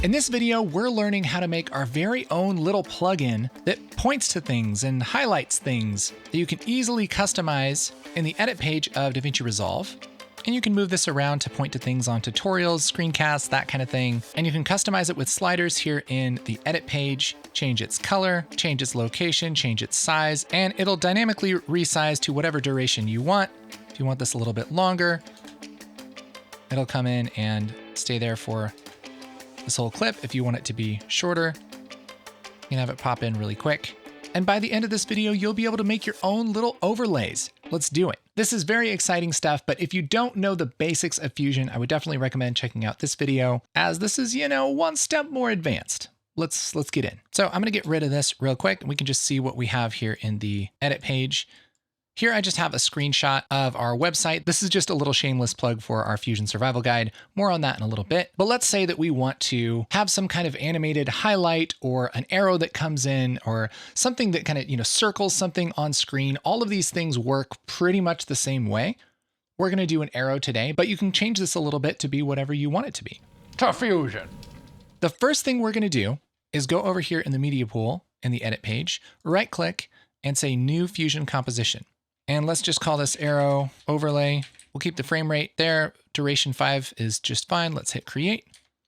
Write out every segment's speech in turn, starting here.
In this video, we're learning how to make our very own little plugin that points to things and highlights things that you can easily customize in the edit page of Davinci Resolve. And you can move this around to point to things on tutorials, screencasts, that kind of thing. And you can customize it with sliders here in the edit page, change its color, change its location, change its size, and it'll dynamically resize to whatever duration you want. If you want this a little bit longer, it'll come in and stay there for this whole clip. If you want it to be shorter, you can have it pop in really quick. And by the end of this video, you'll be able to make your own little overlays. Let's do it. This is very exciting stuff, but if you don't know the basics of Fusion, I would definitely recommend checking out this video, as this is, one step more advanced. Let's get in. So I'm gonna get rid of this real quick, and we can just see what we have here in the edit page. Here I just have a screenshot of our website. This is just a little shameless plug for our Fusion survival guide. More on that in a little bit. But let's say that we want to have some kind of animated highlight or an arrow that comes in or something that kind of, circles something on screen. All of these things work pretty much the same way. We're gonna do an arrow today, but you can change this a little bit to be whatever you want it to be. To Fusion. The first thing we're gonna do is go over here in the media pool in the edit page, right click and say new Fusion composition. And let's just call this arrow overlay. We'll keep the frame rate there. Duration 5 is just fine. Let's hit create.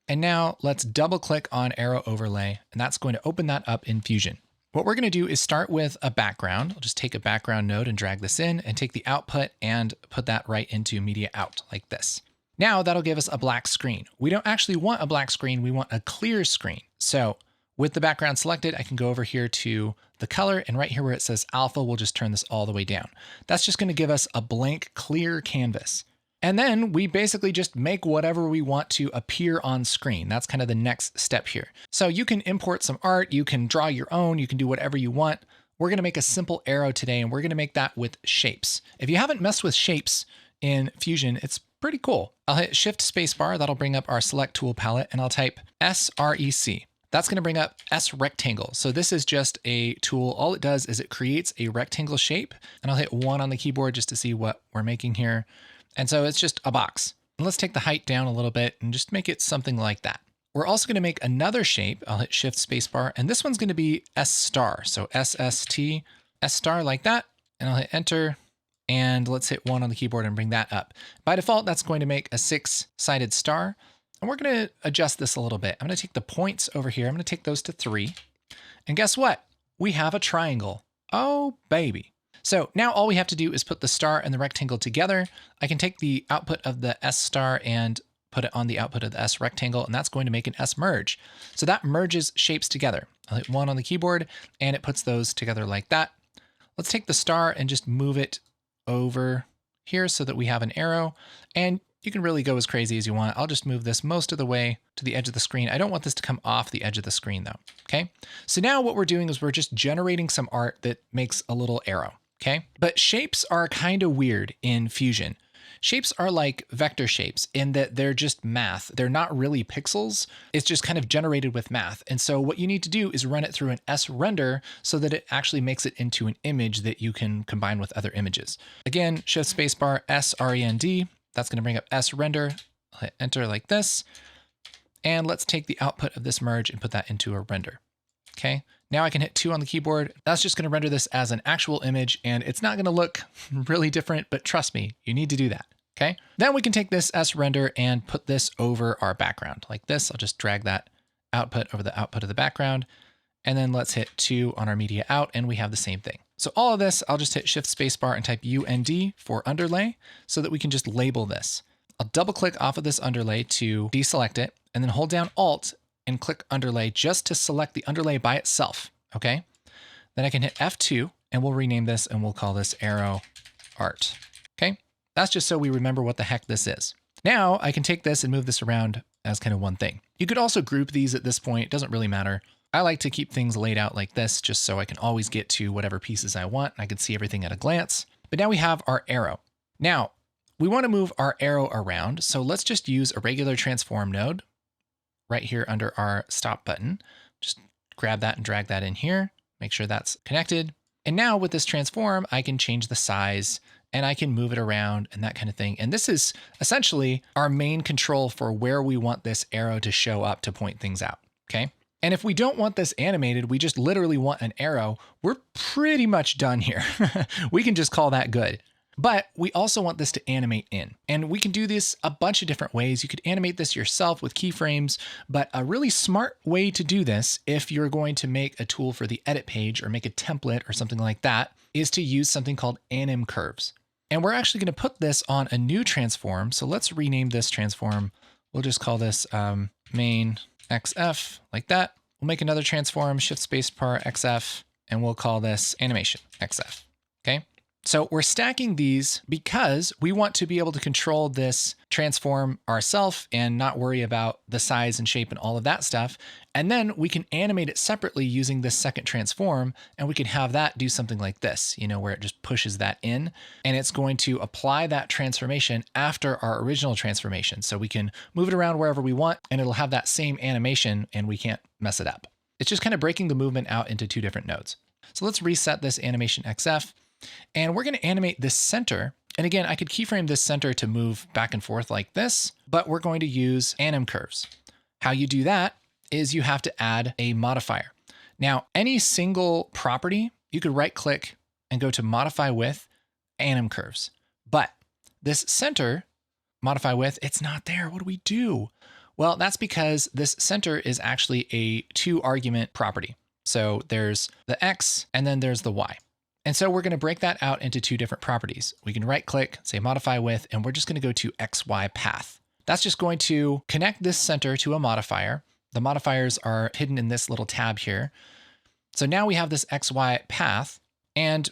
And now let's double click on arrow overlay, and that's going to open that up in Fusion. What we're going to do is start with a background. I'll just take a background node and drag this in and take the output and put that right into media out like this. Now that'll give us a black screen. We don't actually want a black screen. We want a clear screen. So with the background selected, I can go over here to the color, and right here where it says alpha, we'll just turn this all the way down. That's just going to give us a blank, clear canvas. And then we basically just make whatever we want to appear on screen. That's kind of the next step here. So you can import some art, you can draw your own, you can do whatever you want. We're going to make a simple arrow today, and we're going to make that with shapes. If you haven't messed with shapes in Fusion, it's pretty cool. I'll hit Shift Spacebar, that'll bring up our select tool palette, and I'll type SREC. That's going to bring up S rectangle. So this is just a tool. All it does is it creates a rectangle shape, and I'll hit 1 on the keyboard just to see what we're making here. And so it's just a box. And let's take the height down a little bit and just make it something like that. We're also going to make another shape. I'll hit Shift Spacebar, and this one's going to be S star. So SST, S star like that. And I'll hit Enter. And let's hit 1 on the keyboard and bring that up. By default, that's going to make a 6-sided star. And we're going to adjust this a little bit. I'm going to take the points over here. I'm going to take those to 3. And guess what? We have a triangle. Oh, baby. So now all we have to do is put the star and the rectangle together. I can take the output of the S star and put it on the output of the S rectangle, and that's going to make an S merge. So that merges shapes together. I'll hit 1 on the keyboard, and it puts those together like that. Let's take the star and just move it over here so that we have an arrow. And you can really go as crazy as you want. I'll just move this most of the way to the edge of the screen. I don't want this to come off the edge of the screen though, okay? So now what we're doing is we're just generating some art that makes a little arrow, okay? But shapes are kind of weird in Fusion. Shapes are like vector shapes in that they're just math. They're not really pixels. It's just kind of generated with math. And so what you need to do is run it through an S render so that it actually makes it into an image that you can combine with other images. Again, Shift Spacebar, SREND. That's going to bring up S render. I'll hit Enter like this. And let's take the output of this merge and put that into a render. Okay. Now I can hit 2 on the keyboard. That's just going to render this as an actual image, and it's not going to look really different, but trust me, you need to do that. Okay. Then we can take this S render and put this over our background like this. I'll just drag that output over the output of the background. And then let's hit 2 on our media out, and we have the same thing. So all of this, I'll just hit Shift Spacebar and type UND for underlay so that we can just label this. I'll double click off of this underlay to deselect it, and then hold down Alt and click underlay just to select the underlay by itself, okay? Then I can hit F2 and we'll rename this and we'll call this arrow art, okay? That's just so we remember what the heck this is. Now I can take this and move this around as kind of one thing. You could also group these at this point, it doesn't really matter. I like to keep things laid out like this just so I can always get to whatever pieces I want. I can see everything at a glance. But now we have our arrow. Now, we want to move our arrow around, so let's just use a regular transform node right here under our stop button. Just grab that and drag that in here. Make sure that's connected. And now with this transform, I can change the size and I can move it around and that kind of thing. And this is essentially our main control for where we want this arrow to show up to point things out, okay? And if we don't want this animated, we just literally want an arrow, we're pretty much done here. We can just call that good. But we also want this to animate in. And we can do this a bunch of different ways. You could animate this yourself with keyframes, but a really smart way to do this, if you're going to make a tool for the edit page or make a template or something like that, is to use something called anim curves. And we're actually going to put this on a new transform. So let's rename this transform. We'll just call this main XF like that. We'll make another transform, shift spacebar XF, and we'll call this animation XF, okay? So we're stacking these because we want to be able to control this transform ourselves and not worry about the size and shape and all of that stuff. And then we can animate it separately using this second transform, and we can have that do something like this, you know, where it just pushes that in, and it's going to apply that transformation after our original transformation. So we can move it around wherever we want, and it'll have that same animation and we can't mess it up. It's just kind of breaking the movement out into two different nodes. So let's reset this animation XF. And we're going to animate this center. And again, I could keyframe this center to move back and forth like this, but we're going to use anim curves. How you do that is you have to add a modifier. Now, any single property, you could right click and go to modify with anim curves. But this center, modify with, it's not there. What do we do? Well, that's because this center is actually a 2-argument property. So there's the X and then there's the Y. And so we're going to break that out into 2 different properties. We can right click, say modify with, and we're just going to go to XY path. That's just going to connect this center to a modifier. The modifiers are hidden in this little tab here. So now we have this XY path, and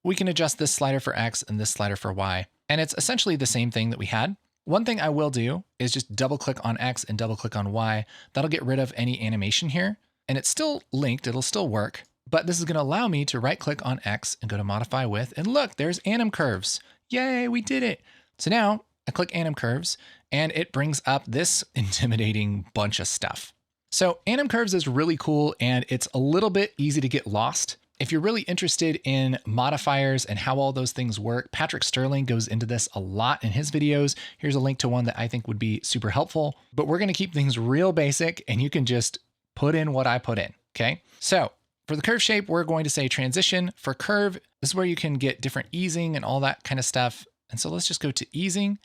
we can adjust this slider for X and this slider for Y. And it's essentially the same thing that we had. One thing I will do is just double click on X and double click on Y. That'll get rid of any animation here. And it's still linked, it'll still work. But this is going to allow me to right click on X and go to modify with, and look, there's anim curves. Yay, we did it. So now I click anim curves and it brings up this intimidating bunch of stuff. So anim curves is really cool, and it's a little bit easy to get lost. If you're really interested in modifiers and how all those things work, Patrick Sterling goes into this a lot in his videos. Here's a link to one that I think would be super helpful, but we're going to keep things real basic, and you can just put in what I put in. Okay. So for the curve shape, we're going to say transition. For curve, this is where you can get different easing and all that kind of stuff. And so let's just go to easing,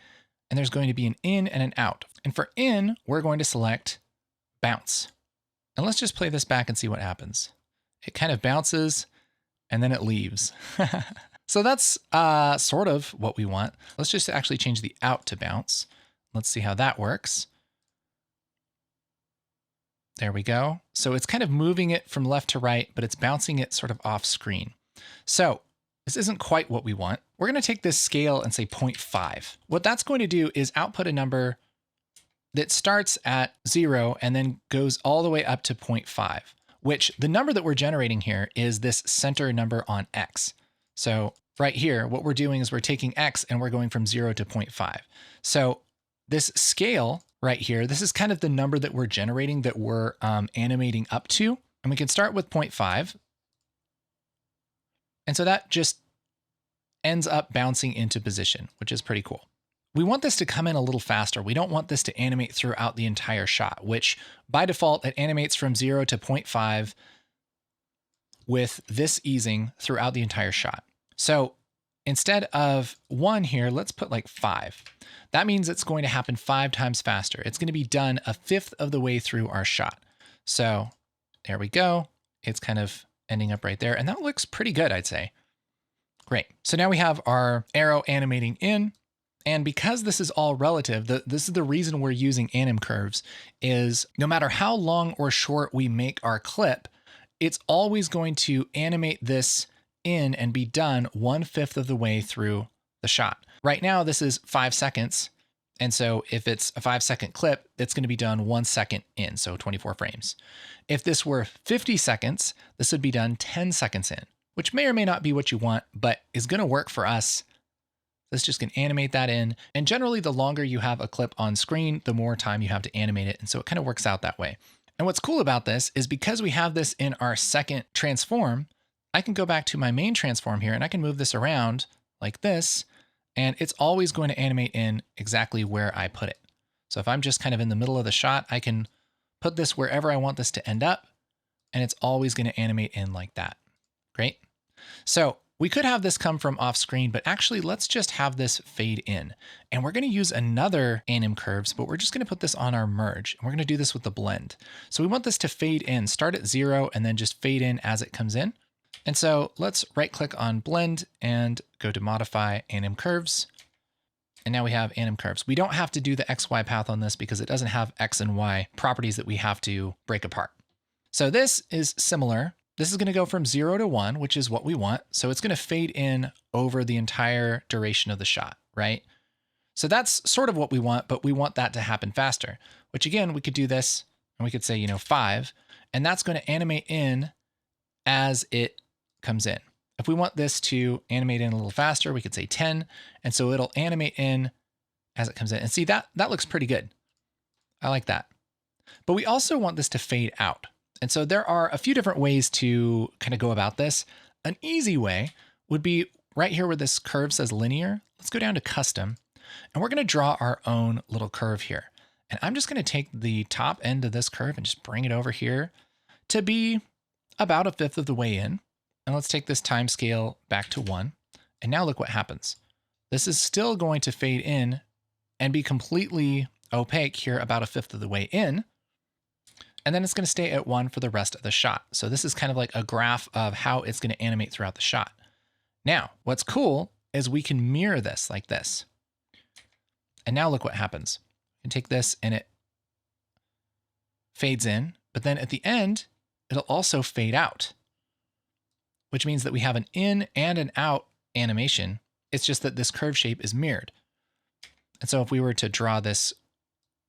and there's going to be an in and an out. And for in, we're going to select bounce. And let's just play this back and see what happens. It kind of bounces and then it leaves. So that's sort of what we want. Let's just actually change the out to bounce. Let's see how that works. There we go. So it's kind of moving it from left to right, but it's bouncing it sort of off screen. So this isn't quite what we want. We're going to take this scale and say 0.5. What that's going to do is output a number that starts at 0 and then goes all the way up to 0.5, which the number that we're generating here is this center number on X. So right here, what we're doing is we're taking X and we're going from 0 to 0.5. So this scale right here, this is kind of the number that we're generating, that we're animating up to. And we can start with 0.5. And so that just ends up bouncing into position, which is pretty cool. We want this to come in a little faster. We don't want this to animate throughout the entire shot, which by default, it animates from 0 to 0.5 with this easing throughout the entire shot. So instead of 1 here, let's put like 5. That means it's going to happen 5 times faster. It's going to be done 1/5 of the way through our shot. So there we go. It's kind of ending up right there. And that looks pretty good, I'd say. Great. So now we have our arrow animating in. And because this is all relative, this is the reason we're using anim curves, is no matter how long or short we make our clip, it's always going to animate this in and be done 1/5 of the way through the shot. Right now, this is 5 seconds. And so if it's a 5-second clip, it's going to be done 1 second in, so 24 frames. If this were 50 seconds, this would be done 10 seconds in, which may or may not be what you want, but is going to work for us. Let's just going to animate that in. And generally, the longer you have a clip on screen, the more time you have to animate it. And so it kind of works out that way. And what's cool about this is because we have this in our second transform, I can go back to my main transform here and I can move this around like this. and it's always going to animate in exactly where I put it. So if I'm just kind of in the middle of the shot, I can put this wherever I want this to end up, and it's always going to animate in like that. Great. So we could have this come from off screen, but actually let's just have this fade in. And we're going to use another anim curves, but we're just going to put this on our merge. And we're going to do this with the blend. So we want this to fade in, start at 0, and then just fade in as it comes in. And so let's right click on blend and go to modify anim curves. And now we have anim curves. We don't have to do the XY path on this because it doesn't have X and Y properties that we have to break apart. So this is similar. This is going to go from 0 to 1, which is what we want. So it's going to fade in over the entire duration of the shot, right? So that's sort of what we want, but we want that to happen faster, which again, we could do this and we could say, 5, and that's going to animate in as it comes in. If we want this to animate in a little faster, we could say 10. And so it'll animate in as it comes in. And see, that looks pretty good. I like that. But we also want this to fade out. And so there are a few different ways to kind of go about this. An easy way would be right here where this curve says linear. Let's go down to custom, and we're going to draw our own little curve here. And I'm just going to take the top end of this curve and just bring it over here to be about 1/5 of the way in. And let's take this time scale back to 1. And now look what happens. This is still going to fade in and be completely opaque here about 1/5 of the way in. And then it's going to stay at 1 for the rest of the shot. So this is kind of like a graph of how it's going to animate throughout the shot. Now, what's cool is we can mirror this like this. And now look what happens. You can take this and it fades in, but then at the end, it'll also fade out, which means that we have an in and an out animation. It's just that this curve shape is mirrored. And so if we were to draw this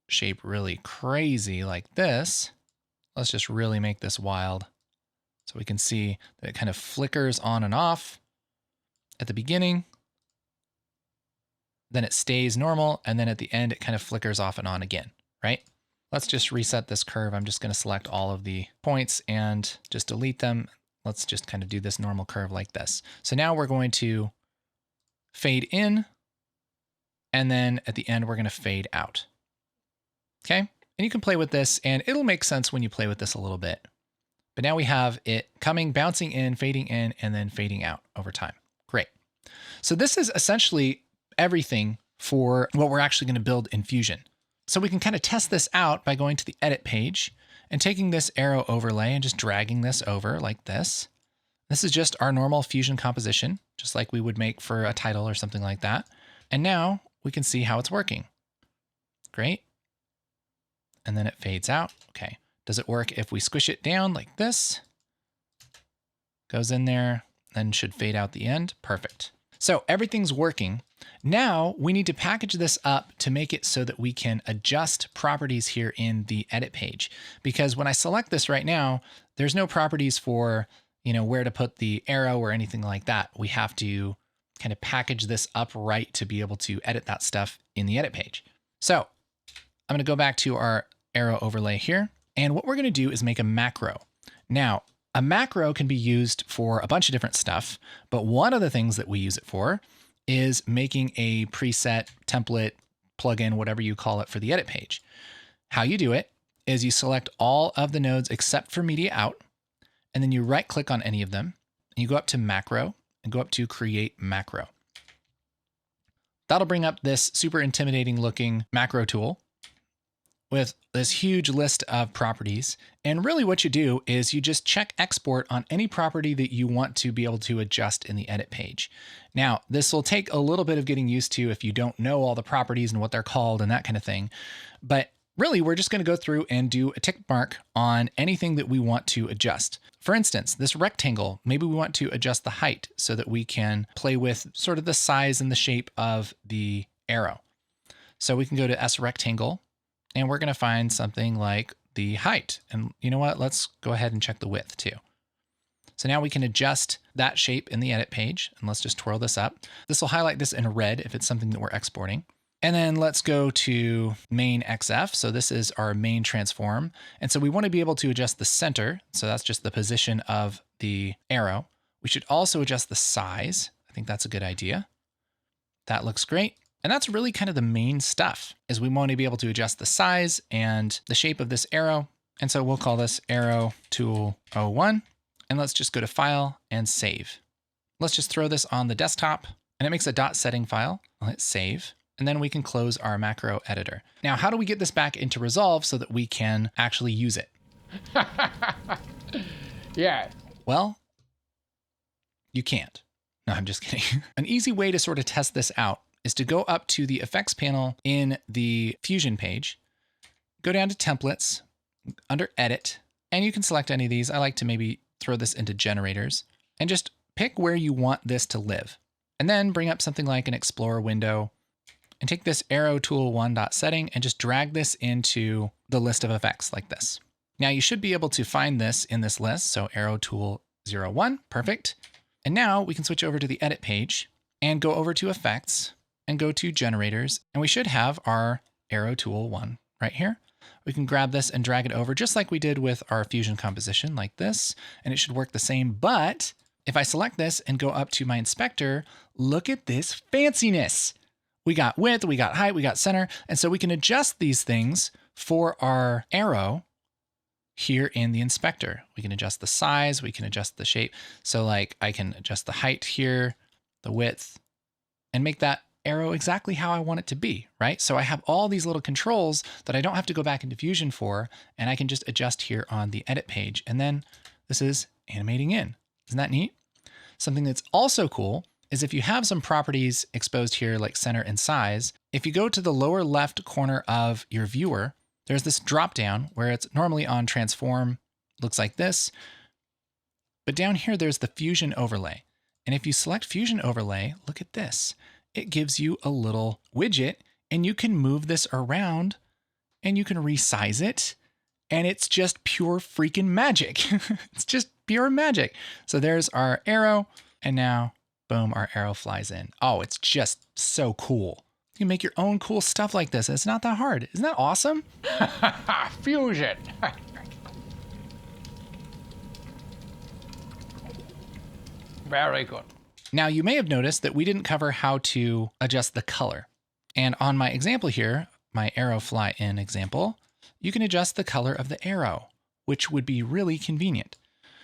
shape really crazy like this, let's just really make this wild. So we can see that it kind of flickers on and off at the beginning. Then it stays normal. And then at the end, it kind of flickers off and on again, right? Let's just reset this curve. I'm just going to select all of the points and just delete them. Let's just kind of do this normal curve like this. So now we're going to fade in, and then at the end, we're going to fade out. Okay. And you can play with this and it'll make sense when you play with this a little bit. But now we have it coming, bouncing in, fading in, and then fading out over time. Great. So this is essentially everything for what we're actually going to build in Fusion. So we can kind of test this out by going to the edit page and taking this arrow overlay and just dragging this over like this. This is just our normal Fusion composition, just like we would make for a title or something like that. And now we can see how it's working. Great. And then it fades out. Okay. Does it work if we squish it down like this? Goes in there, then should fade out the end. Perfect. So everything's working. Now we need to package this up to make it so that we can adjust properties here in the edit page. Because when I select this right now, there's no properties for, where to put the arrow or anything like that. We have to kind of package this up right to be able to edit that stuff in the edit page. So I'm going to go back to our arrow overlay here. And what we're going to do is make a macro. Now, a macro can be used for a bunch of different stuff, but one of the things that we use it for is making a preset, template, plugin, whatever you call it for the edit page. How you do it is you select all of the nodes except for media out, and then you right click on any of them, and you go up to macro and go up to create macro. That'll bring up this super intimidating looking macro tool with this huge list of properties. And really what you do is you just check export on any property that you want to be able to adjust in the edit page. Now, this will take a little bit of getting used to if you don't know all the properties and what they're called and that kind of thing. But really, we're just going to go through and do a tick mark on anything that we want to adjust. For instance, this rectangle, maybe we want to adjust the height so that we can play with sort of the size and the shape of the arrow. So we can go to S rectangle, and we're going to find something like the height. And you know what? Let's go ahead and check the width too. So now we can adjust that shape in the edit page. And let's just twirl this up. This will highlight this in red if it's something that we're exporting. And then let's go to main XF. So this is our main transform. And so we want to be able to adjust the center. So that's just the position of the arrow. We should also adjust the size. I think that's a good idea. That looks great. And that's really kind of the main stuff, is we want to be able to adjust the size and the shape of this arrow. And so we'll call this arrow tool 01. And let's just go to File and Save. Let's just throw this on the desktop, and it makes a .setting file. I'll hit Save, and then we can close our macro editor. Now, how do we get this back into Resolve so that we can actually use it? Yeah. Well, you can't. No, I'm just kidding. An easy way to sort of test this out is to go up to the effects panel in the Fusion page, go down to templates under edit, and you can select any of these. I like to maybe throw this into generators and just pick where you want this to live. And then bring up something like an Explorer window and take this arrow tool 1.setting and just drag this into the list of effects like this. Now you should be able to find this in this list. So arrow tool 01, perfect. And now we can switch over to the edit page and go over to effects and go to generators. And we should have our arrow tool 1 right here. We can grab this and drag it over just like we did with our Fusion composition like this, and it should work the same. But if I select this and go up to my inspector, look at this fanciness. We got width, we got height, we got center. And so we can adjust these things for our arrow here in the inspector. We can adjust the size, we can adjust the shape. So like I can adjust the height here, the width, and make that arrow exactly how I want it to be, right? So I have all these little controls that I don't have to go back into Fusion for, and I can just adjust here on the edit page. And then this is animating in. Isn't that neat? Something that's also cool is if you have some properties exposed here like center and size, if you go to the lower left corner of your viewer, there's this drop down where it's normally on transform, looks like this. But down here, there's the Fusion overlay. And if you select Fusion overlay, look at this. It gives you a little widget and you can move this around and you can resize it. And it's just pure freaking magic. It's just pure magic. So there's our arrow, and now, boom, our arrow flies in. Oh, it's just so cool. You can make your own cool stuff like this. It's not that hard. Isn't that awesome? Fusion. Very good. Now, you may have noticed that we didn't cover how to adjust the color. And on my example here, my arrow fly in example, you can adjust the color of the arrow, which would be really convenient.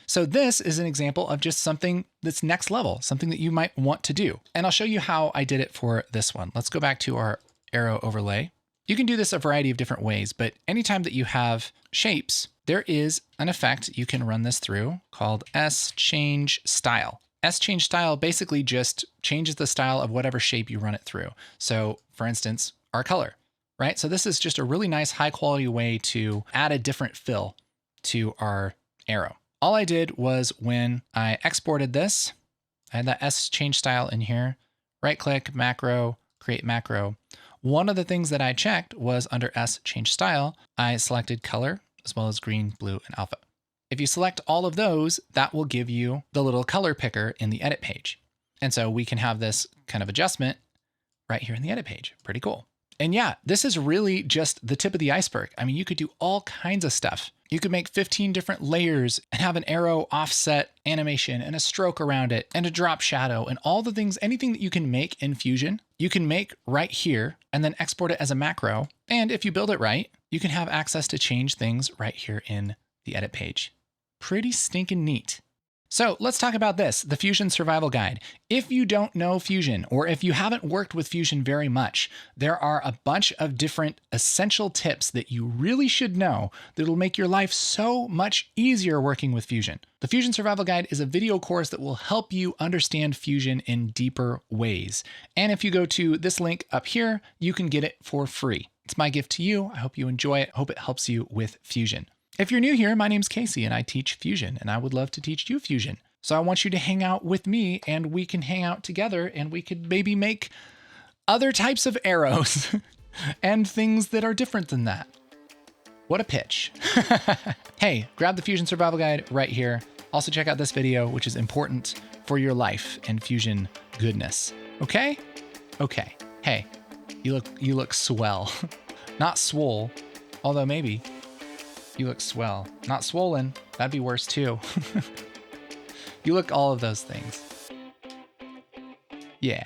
So this is an example of just something that's next level, something that you might want to do. And I'll show you how I did it for this one. Let's go back to our arrow overlay. You can do this a variety of different ways, but anytime that you have shapes, there is an effect you can run this through called S-Change Style. S-Change Style basically just changes the style of whatever shape you run it through. So for instance, our color, right? So this is just a really nice high quality way to add a different fill to our arrow. All I did was when I exported this, I had that S-Change Style in here, right click, macro, create macro. One of the things that I checked was under S-Change Style, I selected color as well as green, blue, and alpha. If you select all of those, that will give you the little color picker in the edit page. And so we can have this kind of adjustment right here in the edit page. Pretty cool. And yeah, this is really just the tip of the iceberg. I mean, you could do all kinds of stuff. You could make 15 different layers and have an arrow offset animation and a stroke around it and a drop shadow and all the things, anything that you can make in Fusion, you can make right here and then export it as a macro. And if you build it right, you can have access to change things right here in the edit page. Pretty stinking neat. So let's talk about this, the Fusion Survival Guide. If you don't know Fusion, or if you haven't worked with Fusion very much, there are a bunch of different essential tips that you really should know that'll make your life so much easier working with Fusion. The Fusion Survival Guide is a video course that will help you understand Fusion in deeper ways. And if you go to this link up here, you can get it for free. It's my gift to you. I hope you enjoy it. I hope it helps you with Fusion. If you're new here, my name's Casey and I teach Fusion, and I would love to teach you Fusion. So I want you to hang out with me and we can hang out together and we could maybe make other types of arrows and things that are different than that. What a pitch. Hey, grab the Fusion Survival Guide right here. Also check out this video, which is important for your life and Fusion goodness. Okay? Okay. Hey, you look swell. Not swole, although maybe. You look swell. Not swollen. That'd be worse too. You look all of those things. Yeah.